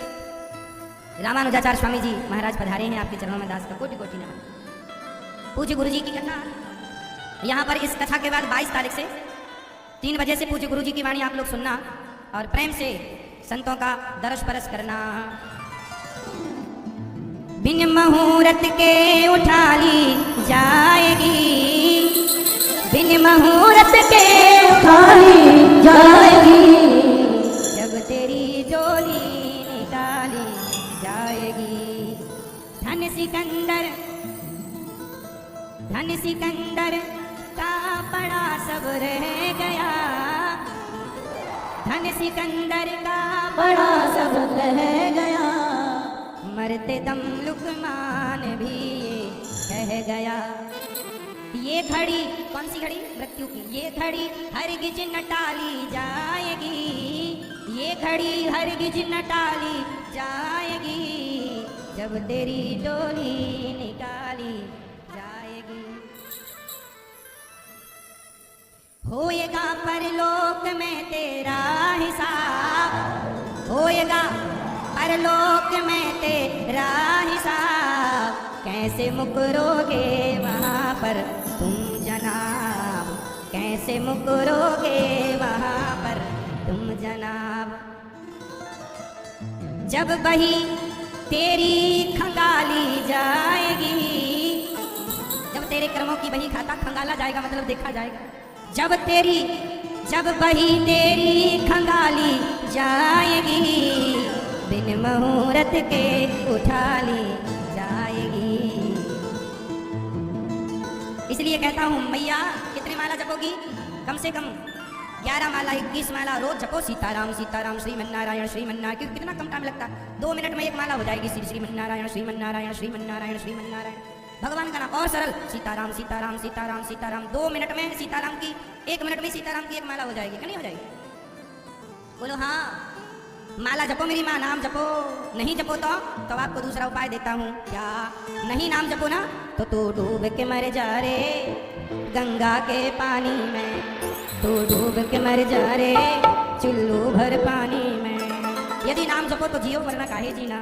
रामानुजाचार्य स्वामी जी महाराज पधारे हैं। आपके चरणों में दास का कोटि कोटि नमन। पूज्य गुरु जी की कथा यहाँ पर इस कथा के बाद 22 तारीख से 3 बजे से पूज्य गुरु जी की वाणी आप लोग सुनना और प्रेम से संतों का दरस परस करना। बिन मुहूर्त के उठा ली जाएगी, बिन मुहूर्त के उठा ली जाएगी, जब तेरी डोली निकाली जाएगी। धन सिकंदर का पड़ा सब रह गया, धन सिकंदर का बड़ा सब रह गया, मरते दम लुकमान भी कह गया। ये घड़ी कौन सी घड़ी? मृत्यु की। ये घड़ी हरगिज न टाली जाएगी, ये घड़ी हरगिज न टाली जाएगी, जब तेरी डोली निकाली जाएगी। होएगा परलोक में तेरा हिसाब, होएगा परलोक में तेरा हिसाब, कैसे मुकरोगे वहाँ पर तुम जनाब, कैसे मुकरोगे वहाँ पर तुम जनाब। जब बही तेरी खंगाली जाएगी, जब तेरे कर्मों की बही खाता खंगाला जाएगा मतलब देखा जाएगा। जब बही तेरी खंगाली जाएगी, बिन मुहूर्त के उठा ली जाएगी। इसलिए कहता हूँ मैया कितने माला जपोगी? कम से कम 11 माला 21 माला रोज जपो। सीताराम सीताराम श्रीमन्नारायण श्रीमन्नारायण, क्योंकि कितना कम टाइम लगता है, 2 मिनट में एक माला हो जाएगी। श्रीमन्नारायण श्रीमन्नारायण श्रीमन्नारायण श्रीमन्नारायण, भगवान का नाम और सरल। सीताराम सीताराम सीताराम सीताराम, 2 मिनट में सीताराम की, 1 मिनट में सीताराम की एक माला हो जाएगी कि नहीं हो जाएगी? बोलो हाँ। माला जपो मेरी माँ, नाम जपो। नहीं जपो तो आपको दूसरा उपाय देता हूँ। क्या? नहीं नाम जपो ना तो तू डूब के मर जा रे गंगा के पानी में, तू डूब के मर जा रे चुल्लू भर पानी में। यदि नाम जपो तो जियो, वरना काहे जीना।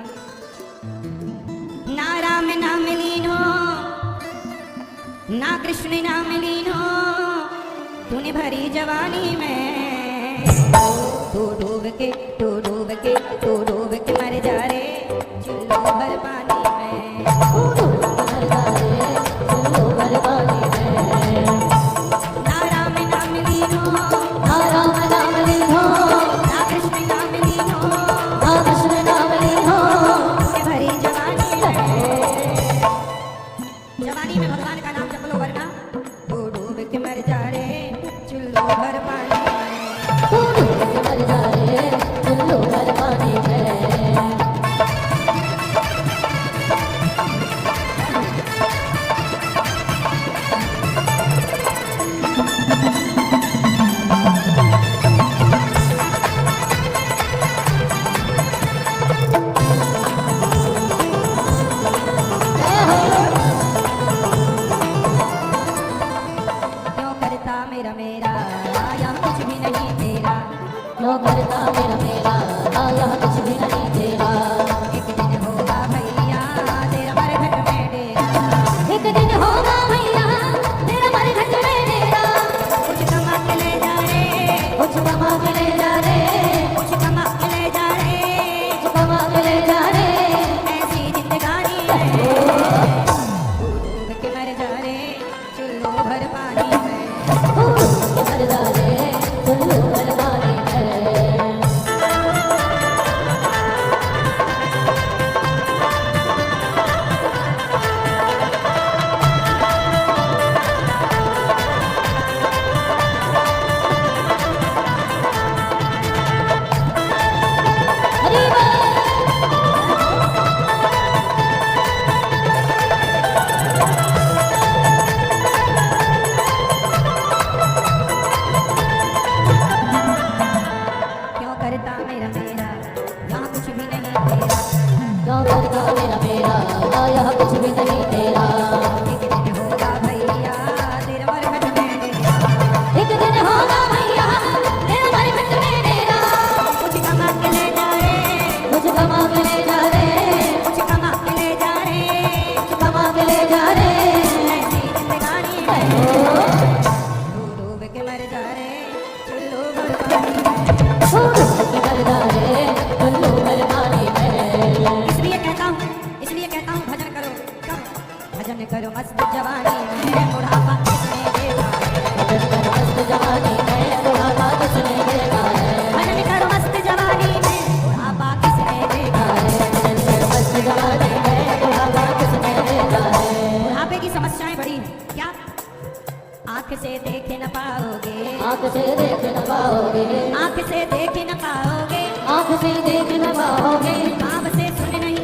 ना राम नाम लीन हो, ना कृष्ण नाम लीन हो, तूने भरी जवानी में। तू डूब के मर जा रे चुल्लू भर पानी में, मर जा रे चुल्लू भर पानी में। ना राम नाम लीन हो, ना राम नाम लीन हो, ना कृष्ण नाम लीन हो, ना कृष्ण नाम लीन हो, तूने भरी जवानी में। जवानी में भगवान का नाम जप लो, वरना तू डूब के मर जा रे चुल्लू भर पानी में। मर जा रे चुल्लू भर पानी में। क्यों करता मेरा मेरा आया कुछ भी नहीं तेरा, क्यों करता मेरा मेरा आया कुछ भी नहीं तेरा। एक दिन होगा भैया तेरा मरघट में डेरा, एक दिन होगा भैया तेरा मरघट में डेरा। कुछ कमा के ले जा रे, कुछ कमा के ले जा रे, कुछ कमा के ले जा रे, कुछ कमा के ले जा रे। ऐसी जिंदगानी है। डूब के मर जा रे चुल्लू भर पानी में। मर जा रे चुल्लू भर पानी में। हरी बोल। क्यों करता मेरा मेरा यहाँ कुछ भी नहीं तेरा, क्यों करता मेरा मेरा आया कुछ भी नहीं तेरा। एक दिन होगा भैया तेरा मरघट में डेरा, एक दिन होगा भैया तेरा मरघट में डेरा। कुछ कमा के ले जा रे, कुछ कमा के ले जा रे, कुछ कमा के ले जा रे, कुछ कमा के ले जा रे। ऐसी जिंदगानी है। तू डूब के मर जा रे चुल्लू भर पानी में। मर जा रे चुल्लू भर पानी में। इसलिए कहता हूँ भजन मस्त जवानी में बुढ़ापा किसने देखा है मस्त जवानी में बुढ़ापा किसने देखा है भजन करो मस्त जवानी में बुढ़ापा किसने देखा है मस्त जवानी में बुढ़ापा किसने देखा है बुढ़ापे की समस्याएं बड़ी हैं क्या आंख से देख न पाओगे आँख से देख न पाओगे आंख से देख न पाओगे आँख से देख न पाओगे पाँव से सुन नहीं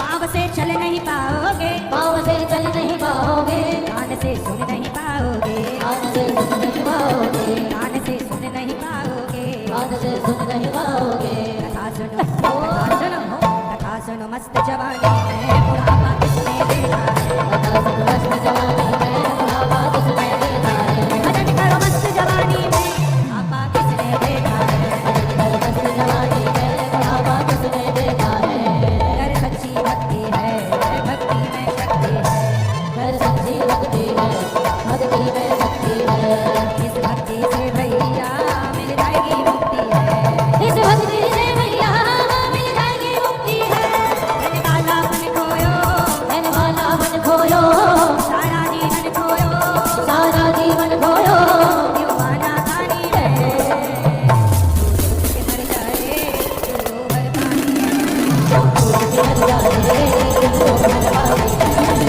पाँव से चल नहीं पाओगे पाँव से चल नहीं पाओगे कान से सुन नहीं पाओगे कान से सुन नहीं पाओगे कान से सुन नहीं पाओगे कान से सुन नहीं पाओगे कथा सुनो मस्त जवानी में बुढ़ापा किसने देखा है मस्त जवानी में बुढ़ापा किसने देखा है भजन करो मस्त जवानी में बुढ़ापा किसने देखा है मस्त जवानी में बुढ़ापा किसने देखा है कर सच्ची भक्ति है भक्ति में शक्ति है कर सच्ची भक्ति है भक्ति में शक्ति है इस भक्ति से भैया मिल जाएगी मुक्ति है इस भक्ति से भैया मिल जाएगी मुक्ति है धन कालापन खोयो धन वाला मन खोयो सारा जीवन खोयो सारा जीवन खोयो दीवाना खानी है कि मर जाए तो हर पानी मर जाए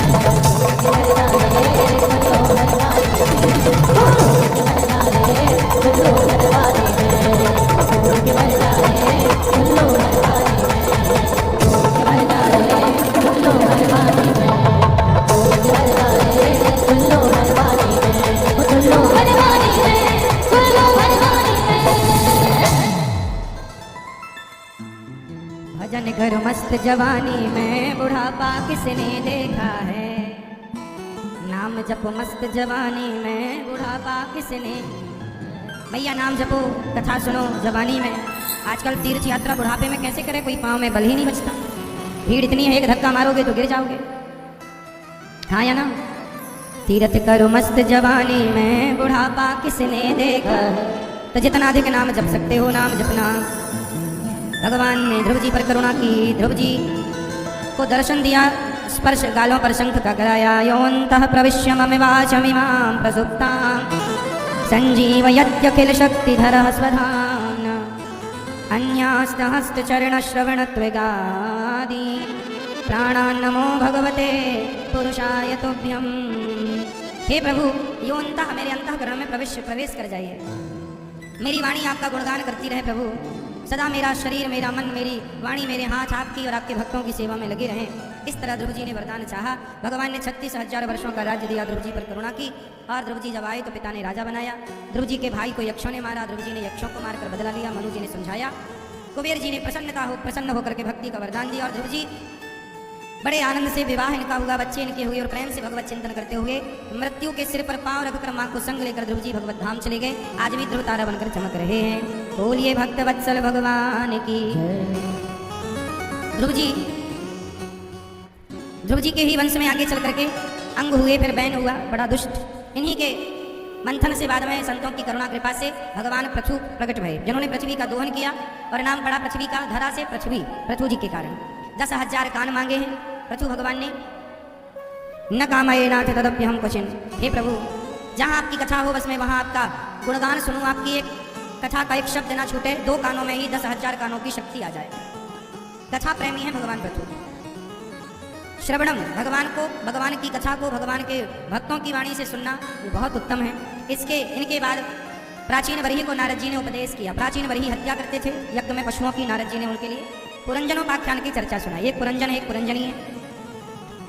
भजन करो मस्त जवानी में बुढ़ापा किसने देखा है नाम जपो मस्त जवानी में बुढ़ापा किसने भैया नाम जपो कथा सुनो जवानी में आजकल तीर्थ यात्रा बुढ़ापे में कैसे करे कोई पाँव में बल ही नहीं बचता भीड़ इतनी है एक धक्का मारोगे तो गिर जाओगे हाँ या ना तीर्थ करो मस्त जवानी में बुढ़ापा किसने देखा है तो जितना अधिक नाम जप सकते हो नाम जपना भगवान ने ध्रुव जी पर करुणा की ध्रुव जी को दर्शन दिया स्पर्श गालों पर शंख का कराया योऽन्तः प्रविश्य मम वाचमिमां प्रसुप्तां संजीवयत्यखिल शक्तिधरः स्वधाम्ना अन्यास्तहस्तचरणश्रवणत्वगादि प्राणान् नमो भगवते पुरुषाय तुभ्यं हे प्रभु योऽन्तः मेरे अंतःकरण में प्रवेश कर जाइए मेरी वाणी आपका गुणगान करती रहे प्रभु सदा मेरा शरीर मेरा मन मेरी वाणी मेरे हाथ आपकी और आपके भक्तों की सेवा में लगे रहें इस तरह ध्रुव जी ने वरदान चाहा भगवान ने 36,000 वर्षों का राज्य दिया ध्रुव जी पर करुणा की और ध्रुव जी जब आए तो पिता ने राजा बनाया ध्रुव जी के भाई को यक्षों ने मारा ध्रुव जी ने यक्षों को मारकर बदला लिया मनु जी ने समझाया कुबेर जी ने प्रसन्न होकर के भक्ति का वरदान दिया और ध्रुव जी बड़े आनंद से विवाह इनका हुआ बच्चे इनके हुए और प्रेम से भगवत चिंतन करते हुए मृत्यु के सिर पर पांव रखकर मां को संग लेकर ध्रुव जी भगवत धाम चले गए आज भी ध्रुव तारा बनकर चमक रहे हैं बोलिए भक्त वत्सल भगवान की ध्रुव जी के ही वंश में आगे चल करके अंग हुए फिर बैन हुआ बड़ा दुष्ट इन्हीं के मंथन से बाद में संतों की करुणा कृपा से भगवान पृथु प्रकट भये जिन्होंने पृथ्वी का दोहन किया और नाम पड़ा पृथ्वी का धरा से पृथु जी के कारण 10,000 कान मांगे हैं पृथु भगवान ने न कामये नाथ तदप्य हम क्वचिन हे प्रभु जहाँ आपकी कथा हो बस मैं वहाँ आपका गुणगान सुनूं आपकी एक कथा का एक शब्द ना छूटे 2 कानों में ही 10,000 कानों की शक्ति आ जाए कथा प्रेमी है भगवान पृथु श्रवणम भगवान की कथा को भगवान के भक्तों की वाणी से सुनना वो बहुत उत्तम है इनके बाद प्राचीन वरही को नारद जी ने उपदेश किया प्राचीन वरही हत्या करते थे यज्ञ में पशुओं की नारद जी ने उनके लिए पुरंजनोपाख्यान की चर्चा सुनाई एक पुरंजन है एक पुरंजनी है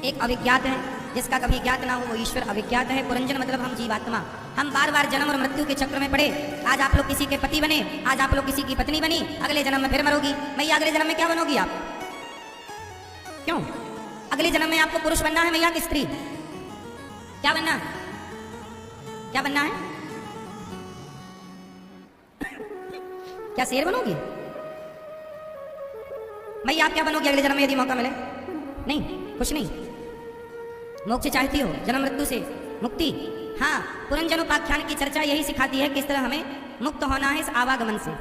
एक अविज्ञात है जिसका कभी ज्ञात ना हो वो ईश्वर अविज्ञात है पुरंजन मतलब हम जीवात्मा हम बार बार जन्म और मृत्यु के चक्र में पड़े आज आप लोग किसी के पति बने आज आप लोग किसी की पत्नी बनी अगले जन्म में फिर मरोगी मैया अगले जन्म में क्या बनोगी आप क्यों अगले जन्म में आपको पुरुष बनना है मैया की स्त्री क्या बनना है क्या शेर बनोगी मैया आप क्या बनोगे अगले जन्म में यदि मौका मिले नहीं कुछ नहीं मोक्ष चाहती हो जन्म मृत्यु से मुक्ति हाँ पुरंजनोपाख्यान की चर्चा यही सिखाती है किस तरह हमें मुक्त होना है इस आवागमन से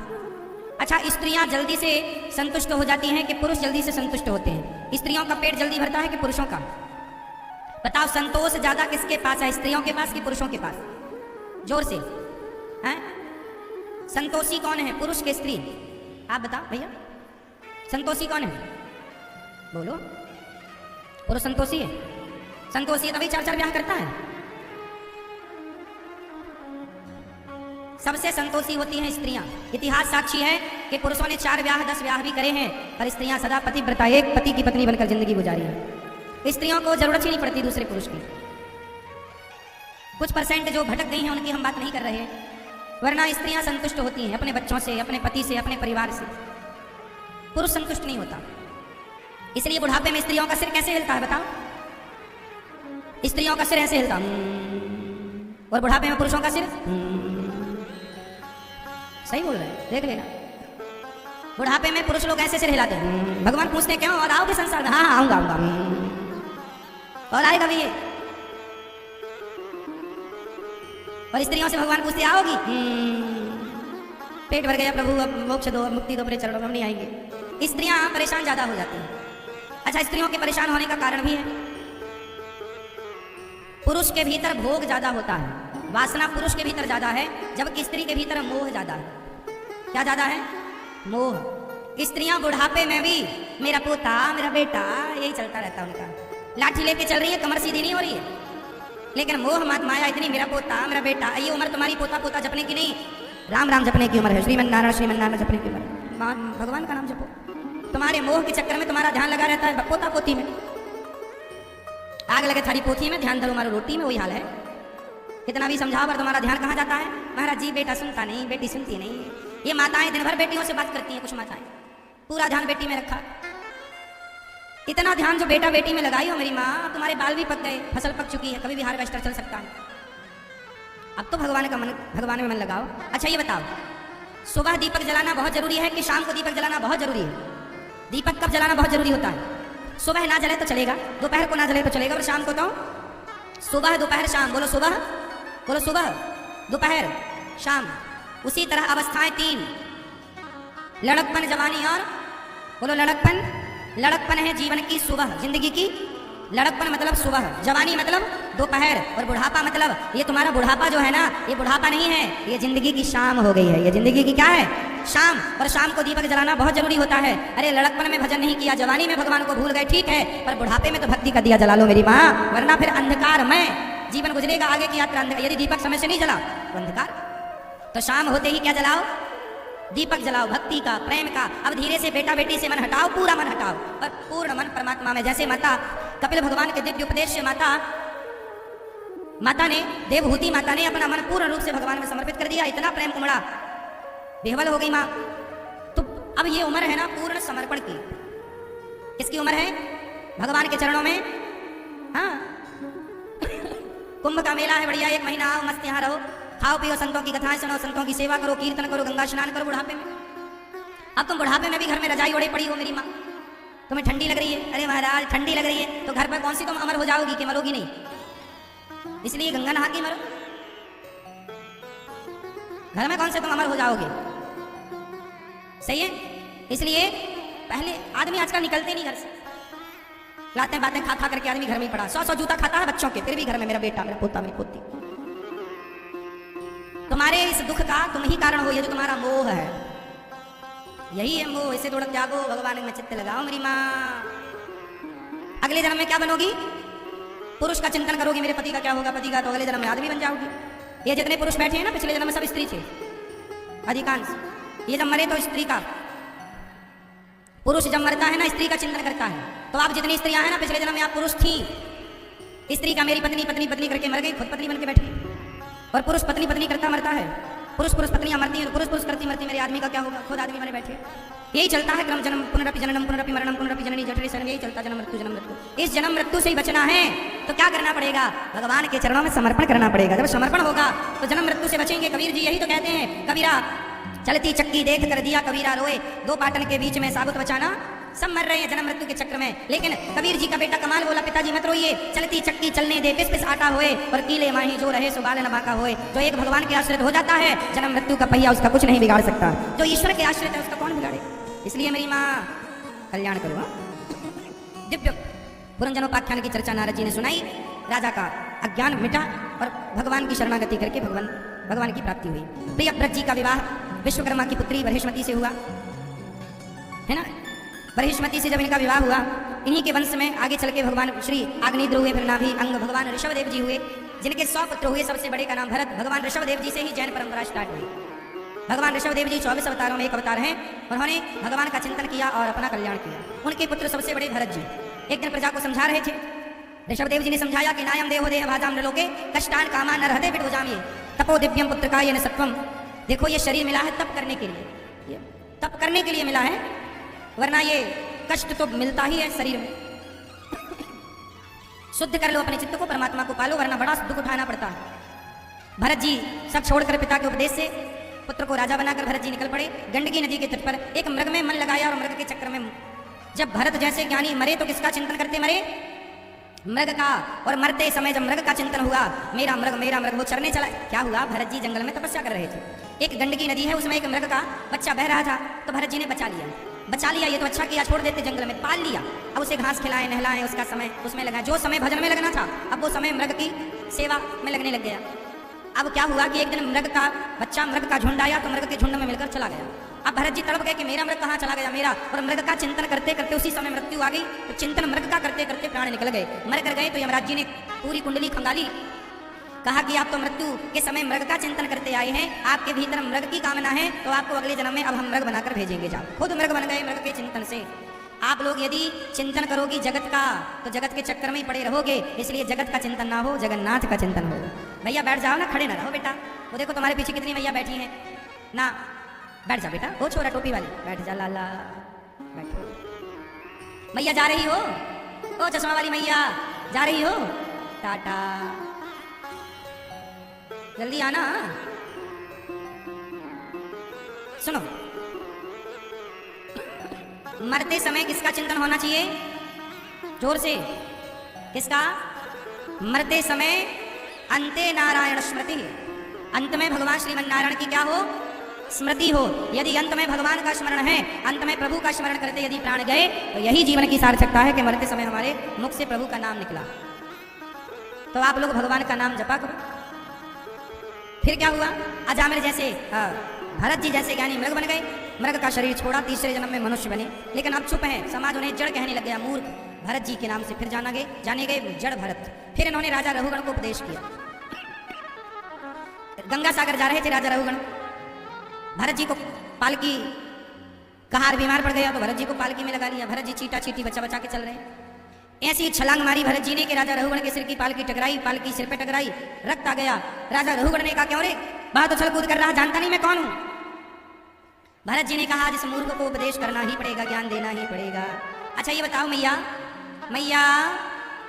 अच्छा स्त्रियां जल्दी से संतुष्ट हो जाती हैं कि पुरुष जल्दी से संतुष्ट होते हैं स्त्रियों का पेट जल्दी भरता है कि पुरुषों का बताओ संतोष ज्यादा किसके पास है, स्त्रियों के पास कि पुरुषों के पास? जोर से हैं? संतोषी कौन है, पुरुष के स्त्री? आप बताओ भैया, संतोषी कौन है? बोलो। पुरुष संतोषी है? संतोषी है तभी 4-4 ब्याह करता है। सबसे संतोषी होती हैं स्त्रियां। इतिहास साक्षी है कि पुरुषों ने 4 ब्याह 10 ब्याह भी करे हैं, पर स्त्रियां सदा पतिव्रता, एक पति की पत्नी बनकर जिंदगी गुजारी है। स्त्रियों को जरूरत ही नहीं पड़ती दूसरे पुरुष की। कुछ परसेंट जो भटक गई हैं उनकी हम बात नहीं कर रहे हैं, वरना स्त्रियां संतुष्ट होती हैं अपने बच्चों से, अपने पति से, अपने परिवार से। पुरुष संतुष्ट नहीं होता। इसलिए बुढ़ापे में स्त्रियों का सिर कैसे हिलता है बताओ? स्त्रियों का सिर ऐसे हिलता, और बुढ़ापे में पुरुषों का सिर सही बोल रहे हैं, देख लेना। बुढ़ापे में पुरुष लोग ऐसे सिर हिलाते हैं। भगवान पूछते क्यों, और आओगे संसार में? हाँ आऊंगा आऊंगा। और आएगा भी ये। और स्त्रियों से भगवान पूछते आओगी? पेट भर गया प्रभु, अब मोक्ष दो, मुक्ति दो, मेरे चरणों में हम नहीं आएंगे। स्त्रियां परेशान ज्यादा हो जाती हैं। अच्छा, स्त्रियों के परेशान होने का कारण भी है, पुरुष के भीतर भोग ज्यादा होता है, वासना पुरुष के भीतर ज्यादा है, जबकि स्त्री के भीतर मोह ज्यादा है। क्या ज्यादा है? मोह। स्त्रियां बुढ़ापे में भी मेरा पोता, मेरा बेटा, यही चलता रहता है उनका। लाठी लेके चल रही है, कमर सीधी नहीं हो रही है, लेकिन मोह मत माया इतनी, मेरा पोता, मेरा बेटा। ये उम्र तुम्हारी पोता पोता जपने की नहीं, राम राम जपने की उम्र है। श्रीमन्नारायण जपने की उम्र। भगवान का नाम जपो। तुम्हारे मोह के चक्कर में तुम्हारा ध्यान लगा रहता है पोता पोती में। आग लगे थारी पोथी में, ध्यान धरो मारो रोटी में, वही हाल है। कितना भी समझाओ पर तुम्हारा ध्यान कहाँ जाता है? महाराज जी बेटा सुनता नहीं, बेटी सुनती नहीं। ये माताएं दिन भर बेटियों से बात करती हैं, कुछ माताएं पूरा ध्यान बेटी में रखा। इतना ध्यान जो बेटा बेटी में लगाई हो मेरी माँ, तुम्हारे बाल भी पक गए, फसल पक चुकी है, कभी भी हार्वेस्टर चल सकता है। अब तो भगवान में मन लगाओ। अच्छा ये बताओ, सुबह दीपक जलाना बहुत जरूरी है कि शाम को दीपक जलाना बहुत जरूरी है? दीपक कब जलाना बहुत जरूरी होता है? सुबह ना जले तो चलेगा, दोपहर को ना जले तो चलेगा, और शाम को तो सुबह दोपहर शाम। बोलो सुबह, बोलो सुबह दोपहर शाम। उसी तरह अवस्थाएं 3, लड़कपन, जवानी और बोलो लड़कपन। लड़कपन है जीवन की सुबह, जिंदगी की। लड़कपन मतलब सुबह, जवानी मतलब दोपहर, और बुढ़ापा मतलब ये तुम्हारा बुढ़ापा जो है ना, ये बुढ़ापा नहीं है, ये जिंदगी की शाम हो गई है। ये जिंदगी की क्या है? शाम। और शाम को दीपक जलाना बहुत जरूरी होता है। अरे लड़कपन में भजन नहीं किया, जवानी में भगवान को भूल गए, ठीक है, पर बुढ़ापे में तो भक्ति का दिया जला लो मेरी माँ, वरना फिर अंधकार में जीवन गुजरेगा, आगे की यात्रा अंधकार। यदि दीपक समय से नहीं जला तो अंधकार। तो शाम होते ही क्या जलाओ? दीपक जलाओ, भक्ति का, प्रेम का। अब धीरे से बेटा बेटी से मन हटाओ, पूरा मन हटाओ, और पूर्ण मन परमात्मा में। जैसे माता कपिल भगवान के दिव्य उपदेश से माता ने, देवहूति माता ने अपना मन पूर्ण रूप से भगवान में समर्पित कर दिया। इतना प्रेम उमड़ा, बेहवल हो गई माँ। तो अब ये उम्र है ना पूर्ण समर्पण की। किसकी उम्र है? भगवान के चरणों में। हाँ कुंभ का मेला है, बढ़िया, 1 महीना आओ, मस्त यहाँ रहो, खाओ पियो, संतों की कथाएं सुनो, संतों की सेवा करो, कीर्तन करो, गंगा स्नान करो बुढ़ापे में। अब तुम बुढ़ापे में भी घर में रजाई ओढ़े पड़ी हो मेरी माँ, तुम्हें ठंडी लग रही है। अरे महाराज ठंडी लग रही है तो घर पर कौन सी तुम अमर हो जाओगी कि मरोगी नहीं? इसलिए गंगा नहा के मरो। घर में कौन से तुम अमर हो जाओगे? सही है। इसलिए पहले आदमी आजकल निकलते नहीं घर से, लाते बातें खा खा करके आदमी घर में ही पड़ा। 100 जूता खाता है बच्चों के, फिर भी घर में मेरा बेटा, मेरा पोता, मेरी पोती। तुम्हारे इस दुख का तुम ही कारण हो, ये जो तुम्हारा मोह है, यही है मोह। इसे थोड़ा त्यागो, भगवान में चित्त लगाओ मेरी माँ। अगले जन्म में क्या बनोगी? पुरुष का चिंतन करोगी, मेरे पति का क्या होगा, पति का, तो अगले जन्म में आदमी बन जाओगी। ये जितने पुरुष बैठे हैं ना, पिछले जन्म में सब स्त्री थे अधिकांश। ये जब मरे तो स्त्री का, पुरुष जब मरता है ना स्त्री का चिंतन करता है। तो आप जितनी स्त्रियां हैं ना, पिछले जन्म में आप पुरुष थी। स्त्री का मेरी पत्नी पत्नी पत्नी करके मर गई, खुद पत्नी बन के बैठी। और पुरुष पत्नी पत्नी करता मरता है, पुरुष पुरुष पत्नियां मरती हैं, पुरुष पुरुष करती मरती, मेरे आदमी का क्या होगा, खुद आदमी बने बैठे। यही चलता है क्रम, जन्म पुनरपि जननम पुनरपि मरणम पुनरपि जननी जठरे शरण, यही चलता जन्म मृत्यु जन्म मृत्यु। इस जन्म मृत्यु से ही बचना है तो क्या करना पड़ेगा? भगवान के चरणों में समर्पण करना पड़ेगा। जब समर्पण होगा तो जन्म मृत्यु से बचेंगे। कबीर जी यही तो कहते हैं, कबीरा चलती चक्की देख कर दिया कबीरा रोए, 2 पाटन के बीच में साबुत बचाना। सब मर रहे हैं जन्म मृत्यु के चक्र में, लेकिन कबीर जी का बेटा कमाल बोला, पिताजी मत रोइए, चलती चक्की चलने दे, पिस पिस आटा होए, और कीले माही जो रहे सो बाल न बाका होए। जो एक भगवान के आश्रित हो जाता है, जन्म मृत्यु का पहिया उसका कुछ नहीं बिगाड़ सकता। जो ईश्वर के आश्रित है उसका कौन बिगाड़े? इसलिए मेरी माँ कल्याण करो। दिव्य पुरंजनोपाख्यान की चर्चा नारद जी ने सुनाई। राजा का अज्ञान मिटा और भगवान की शरणागति करके भगवान की प्राप्ति हुई। प्रियव्रत जी का विवाह विश्वकर्मा की पुत्री बृहस्पति से हुआ, है ना। बृहस्पति से जब इनका विवाह हुआ, इन्हीं के वंश में आगे चल के भगवान श्री आग्नेयद्र हुए, फिर नाभि अंग भगवान ऋषभदेव जी हुए, जिनके 100 पुत्र हुए। सबसे बड़े का नाम भरत। भगवान ऋषभदेव जी से ही जैन परंपरा स्टार्ट हुई। भगवान ऋषभदेव जी 24 अवतारों में एक अवतार हैं। उन्होंने भगवान का चिंतन किया और अपना कल्याण किया। उनके पुत्र सबसे बड़े भरत जी एक दिन प्रजा को समझा रहे थे। ऋषभदेव जी ने समझाया कि नायम देहो देह भाजाम नलोके कष्टान कामान न रहते बिटुजामिए तपो दिव्यम पुत्र का ये न सत्वम। देखो ये शरीर मिला है तप करने के लिए, ये तप करने के लिए मिला है, वरना ये कष्ट तो मिलता ही है शरीर में। शुद्ध कर लो अपने चित्त को, परमात्मा को पालो, वरना बड़ा दुख उठाना पड़ता है। भरत जी सब छोड़कर पिता के उपदेश से पुत्र को राजा बनाकर भरत जी निकल पड़े। गंडकी नदी के तट पर एक मृग में मन लगाया और मृग के चक्कर में जब भरत जैसे ज्ञानी मरे तो किसका चिंतन करते मरे? मृग का। और मरते समय जब मृग का चिंतन हुआ, मेरा मृग, वो चरने चला। क्या हुआ? भरत जी जंगल में तपस्या कर रहे थे। एक गंडकी नदी है, उसमें एक मृग का बच्चा बह रहा था, तो भरत जी ने बचा लिया। ये तो अच्छा किया, छोड़ देते जंगल में, पाल लिया। अब उसे घास खिलाएं, नहलाएं, उसका समय उसमें लगा। जो समय भजन में लगना था, अब वो समय मृग की सेवा में लगने लग गया। अब क्या हुआ कि एक दिन मृग का बच्चा, मृग का झुंड आया तो मृग के झुंड में मिलकर चला गया। अब भरत जी तड़प गए कि मेरा मृग कहाँ चला गया मेरा, और मृग का चिंतन करते करते उसी समय मृत्यु आ गई। तो चिंतन मृग का करते करते प्राण निकल गए, मर कर गए। तो यमराज जी ने पूरी कुंडली खंगाली, कहा कि आप तो मृत्यु के समय मृग का चिंतन करते आए हैं, आपके भीतर मृग की कामना है, तो आपको अगले जन्म में अब हम मृग बनाकर भेजेंगे। जाओ। खुद मृग बन गए मृग के चिंतन से। आप लोग यदि चिंतन करोगी जगत का, तो जगत के चक्कर में ही पड़े रहोगे। इसलिए जगत का चिंतन ना हो, जगन्नाथ का चिंतन हो। भैया बैठ जाओ ना, खड़े ना रहो बेटा। वो देखो तुम्हारे पीछे कितनी मैया बैठी हैं ना, बैठ जा बेटा। वो छोरा टोपी वाली, बैठ जा लाला, बैठो। मैया जा रही हो? ओ चश्मा वाली मैया जा रही हो? टाटा, जल्दी आना। सुनो, मरते समय किसका चिंतन होना चाहिए? जोर से, किसका? मरते समय अंते नारायण स्मृति, अंत में भगवान श्रीमन नारायण की क्या हो? स्मृति हो। यदि अंत में भगवान का स्मरण है, अंत में प्रभु का स्मरण करते यदि प्राण गए, तो यही जीवन की सार्थकता है कि मरते समय हमारे मुख से प्रभु का नाम निकला। तो आप लोग भगवान का नाम जपा करो। फिर क्या हुआ? अजामिल जैसे भरत जी जैसे ज्ञानी मृग बन गए, मृग का शरीर छोड़ा, तीसरे जन्म में मनुष्य बने। लेकिन अब चुप हैं, समाज उन्हें जड़ कहने लग गया, मूर्ख। भरत जी के नाम से फिर जाने गए जड़ भरत। फिर इन्होंने राजा रघुगण को उपदेश किया। गंगा सागर जा रहे थे राजा रघुगण, भरत जी को पालकी, कहार बीमार पड़ गया तो भरत जी को पालकी में लगा लिया। भरत जी चीटा चीटी बचा बचा के चल रहे हैं। ऐसी छलांग मारी भरत जी ने कि राजा रघुगण के सिर की पालकी टकराई, पालकी सिर पे टकराई, रक्त आ गया। राजा रघुगण ने कहा, क्यों रे बात उछल कूद कर रहा, जानता नहीं मैं कौन हूं? भरत जी ने कहा, जिस मूर्ख को उपदेश करना ही पड़ेगा, ज्ञान देना ही पड़ेगा। अच्छा ये बताओ मैया, मैया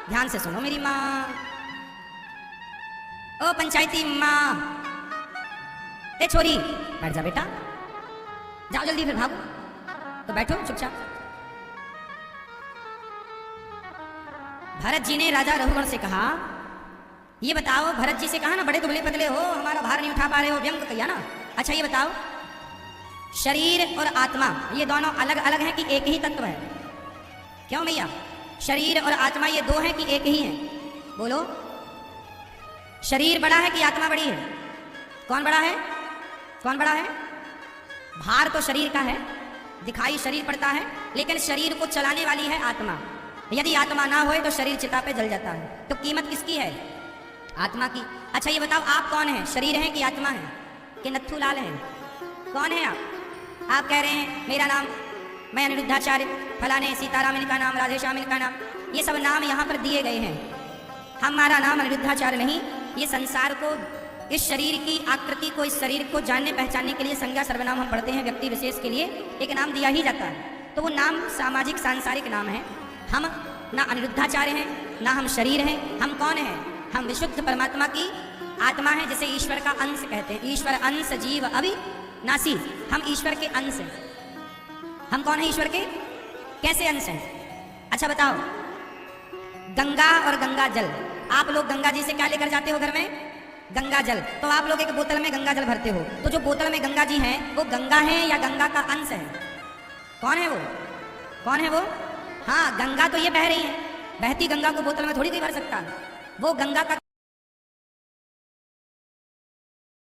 ध्यान से सुनो मेरी माँ, ओ पंचायती माँ, ए छोरी बैठ जा बेटा, जाओ जल्दी फिर भागो। तो बैठो चुपचाप। भरत जी ने राजा रघुगण से कहा, ये बताओ, भरत जी से कहा ना बड़े दुबले पतले हो, हमारा भार नहीं उठा पा रहे हो, व्यंग किया ना। अच्छा ये बताओ, शरीर और आत्मा ये दोनों अलग अलग हैं कि एक ही तत्व है? क्यों भैया? शरीर और आत्मा ये दो हैं कि एक ही हैं? बोलो, शरीर बड़ा है कि आत्मा बड़ी है? कौन बड़ा है? कौन बड़ा है? भार तो शरीर का है, दिखाई शरीर पड़ता है, लेकिन शरीर को चलाने वाली है आत्मा। यदि आत्मा ना होए तो शरीर चिता पे जल जाता है। तो कीमत किसकी है? आत्मा की। अच्छा ये बताओ, आप कौन है? शरीर है कि आत्मा है कि नत्थू लाल है? कौन है आप? आप कह रहे हैं मेरा नाम, मैं अनिरुद्धाचार्य, फलाने सीताराम इनका नाम, राधेश्याम इनका नाम, ये सब नाम यहाँ पर दिए गए हैं। हमारा नाम अनिरुद्धाचार्य नहीं, ये संसार को, इस शरीर की आकृति को, इस शरीर को जानने पहचानने के लिए संज्ञा सर्वनाम हम पढ़ते हैं, व्यक्ति विशेष के लिए एक नाम दिया ही जाता है। तो वो नाम सामाजिक सांसारिक नाम है। हम ना अनिरुद्धाचार्य हैं, ना हम शरीर हैं। हम कौन हैं? हम विशुद्ध परमात्मा की आत्मा है, जिसे ईश्वर का अंश कहते हैं। ईश्वर अंश जीव अविनाशी, हम ईश्वर के अंश हैं। हम कौन है? ईश्वर के कैसे अंश हैं? अच्छा बताओ, गंगा और गंगा जल, आप लोग गंगा जी से क्या लेकर जाते हो घर में? गंगा जल। तो आप लोग एक बोतल में गंगा जल भरते हो, तो जो बोतल में गंगा जी हैं वो गंगा है या गंगा का अंश है? कौन है वो? कौन है वो? हाँ, गंगा तो ये बह रही है, बहती गंगा को बोतल में थोड़ी कोई भर सकता है। वो गंगा का